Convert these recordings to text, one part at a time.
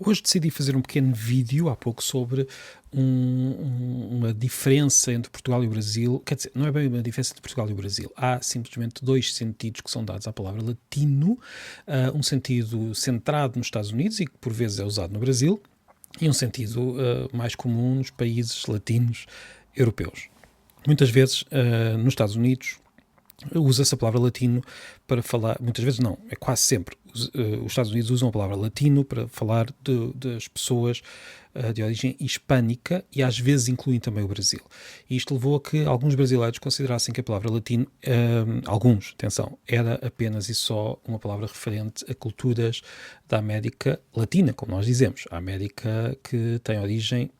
hoje decidi fazer um pequeno vídeo há pouco sobre uma diferença entre Portugal e o Brasil. Quer dizer, não é bem uma diferença entre Portugal e o Brasil. Há simplesmente dois sentidos que são dados à palavra latino. Um sentido centrado nos Estados Unidos e que por vezes é usado no Brasil, e um sentido mais comum nos países latinos europeus. Muitas vezes nos Estados Unidos usa-se a palavra latino para falar, muitas vezes não, é quase sempre, os Estados Unidos usam a palavra latino para falar das pessoas de origem hispânica e às vezes incluem também o Brasil. E isto levou a que alguns brasileiros considerassem que a palavra latino, atenção, era apenas e só uma palavra referente a culturas da América Latina, como nós dizemos, a América que tem origem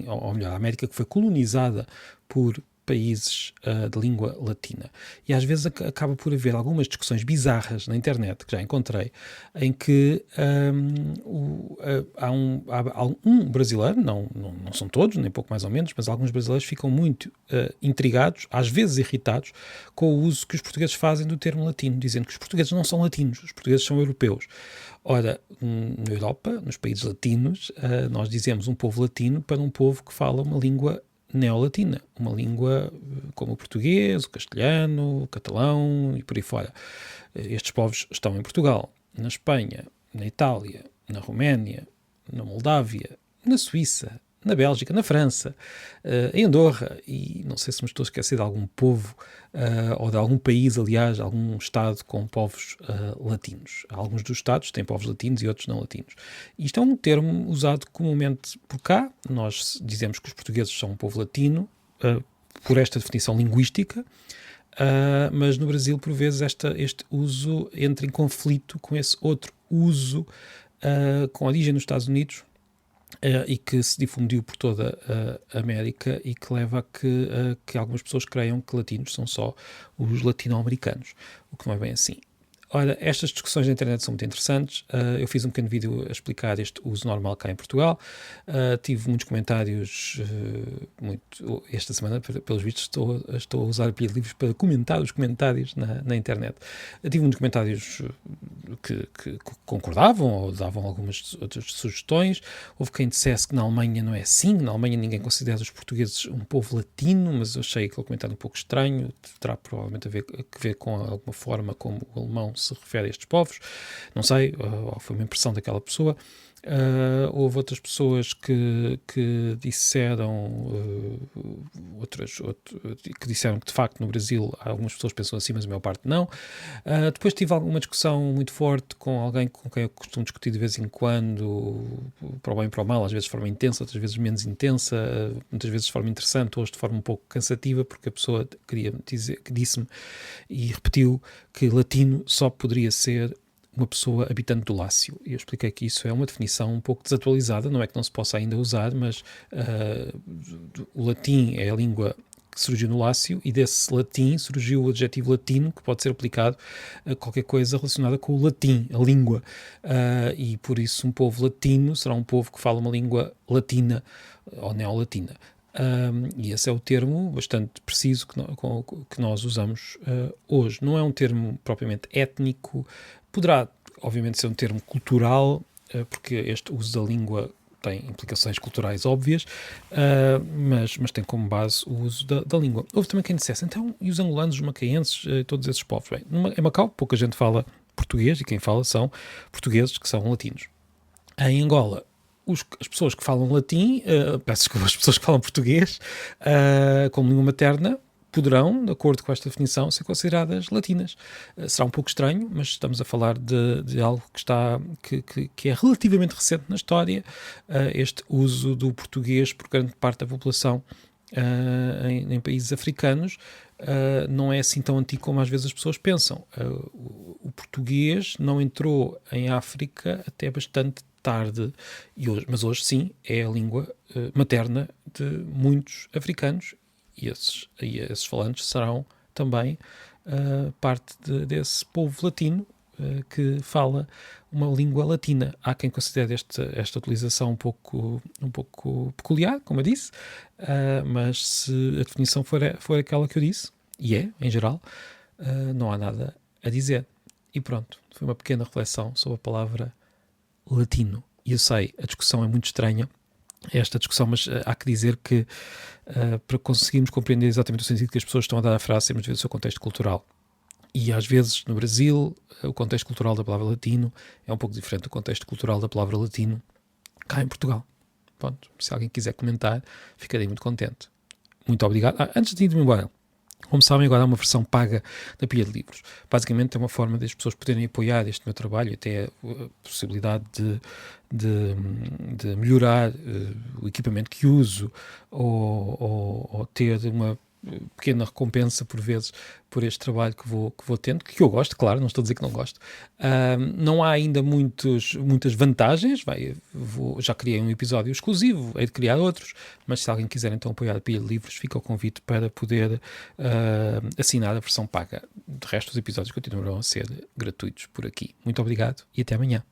ou melhor, a América que foi colonizada por países de língua latina. E às vezes acaba por haver algumas discussões bizarras na internet, que já encontrei, em que há um brasileiro, não são todos, nem pouco mais ou menos, mas alguns brasileiros ficam muito intrigados, às vezes irritados, com o uso que os portugueses fazem do termo latino, dizendo que os portugueses não são latinos, os portugueses são europeus. Ora, na Europa, nos países latinos, nós dizemos um povo latino para um povo que fala uma língua neolatina, uma língua como o português, o castelhano, o catalão e por aí fora. Estes povos estão em Portugal, na Espanha, na Itália, na Roménia, na Moldávia, na Suíça, na Bélgica, na França, em Andorra, e não sei se me estou a esquecer de algum povo ou de algum país, aliás, algum estado com povos latinos. Alguns dos estados têm povos latinos e outros não latinos. Isto é um termo usado comumente por cá. Nós dizemos que os portugueses são um povo latino por esta definição linguística, mas no Brasil, por vezes, este uso entra em conflito com esse outro uso com origem nos Estados Unidos, e que se difundiu por toda a América e que leva a que algumas pessoas creiam que latinos são só os latino-americanos, o que não é bem assim. Ora, estas discussões na internet são muito interessantes. Eu fiz um pequeno vídeo a explicar este uso normal cá em Portugal. Tive muitos comentários, esta semana, pelos vistos, estou a usar Pilha de Livros para comentar os comentários na internet. Tive muitos comentários que concordavam ou davam algumas outras sugestões. Houve quem dissesse que na Alemanha não é assim, na Alemanha ninguém considera os portugueses um povo latino, mas eu achei aquele comentário um pouco estranho. Terá provavelmente a ver com alguma forma como o alemão se refere a estes povos, não sei, ou foi uma impressão daquela pessoa. Houve outras pessoas que disseram que disseram que de facto no Brasil algumas pessoas pensam assim, mas a maior parte não. Depois tive alguma discussão muito forte com alguém com quem eu costumo discutir de vez em quando, para o bem e para o mal, às vezes de forma intensa, outras vezes menos intensa, muitas vezes de forma interessante, hoje de forma um pouco cansativa, porque a pessoa disse-me e repetiu que latino só poderia ser uma pessoa habitante do Lácio. E eu expliquei que isso é uma definição um pouco desatualizada, não é que não se possa ainda usar, mas o latim é a língua que surgiu no Lácio e desse latim surgiu o adjetivo latino, que pode ser aplicado a qualquer coisa relacionada com o latim, a língua. E por isso um povo latino será um povo que fala uma língua latina ou neolatina. E esse é o termo bastante preciso que nós usamos hoje. Não é um termo propriamente étnico, poderá obviamente ser um termo cultural, porque este uso da língua tem implicações culturais óbvias, mas tem como base o uso da língua. Houve também quem dissesse, então, e os angolanos, os macaenses, todos esses povos? Bem, em Macau pouca gente fala português e quem fala são portugueses que são latinos. Em Angola, as pessoas que falam latim, peço desculpa, as pessoas que falam português como língua materna, poderão, de acordo com esta definição, ser consideradas latinas. Será um pouco estranho, mas estamos a falar de algo que é relativamente recente na história, este uso do português por grande parte da população em países africanos. Não é assim tão antigo como às vezes as pessoas pensam. O português não entrou em África até bastante tarde, mas hoje sim é a língua materna de muitos africanos e esses falantes serão também parte desse povo latino que fala uma língua latina. Há quem considere esta utilização um pouco peculiar, como eu disse, mas se a definição for aquela que eu disse, e é, em geral, não há nada a dizer. E pronto, foi uma pequena reflexão sobre a palavra latino. e eu sei, a discussão é muito estranha, esta discussão, mas há que dizer que para conseguirmos compreender exatamente o sentido que as pessoas estão a dar à frase, temos de ver o seu contexto cultural. E às vezes, no Brasil, o contexto cultural da palavra latino é um pouco diferente do contexto cultural da palavra latino cá em Portugal. Pronto, se alguém quiser comentar, ficarei muito contente. Muito obrigado. Antes de ir-me embora, como sabem, agora há uma versão paga da Pilha de Livros. Basicamente é uma forma das pessoas poderem apoiar este meu trabalho e ter a possibilidade de melhorar o equipamento que uso ou ter uma pequena recompensa por vezes por este trabalho que vou tendo, que eu gosto, claro, não estou a dizer que não gosto. Não há ainda muitas vantagens, já criei um episódio exclusivo, hei de criar outros, mas se alguém quiser então apoiar a Pilha de Livros, fica o convite para poder assinar a versão paga. De resto, os episódios continuarão a ser gratuitos por aqui. Muito obrigado e até amanhã.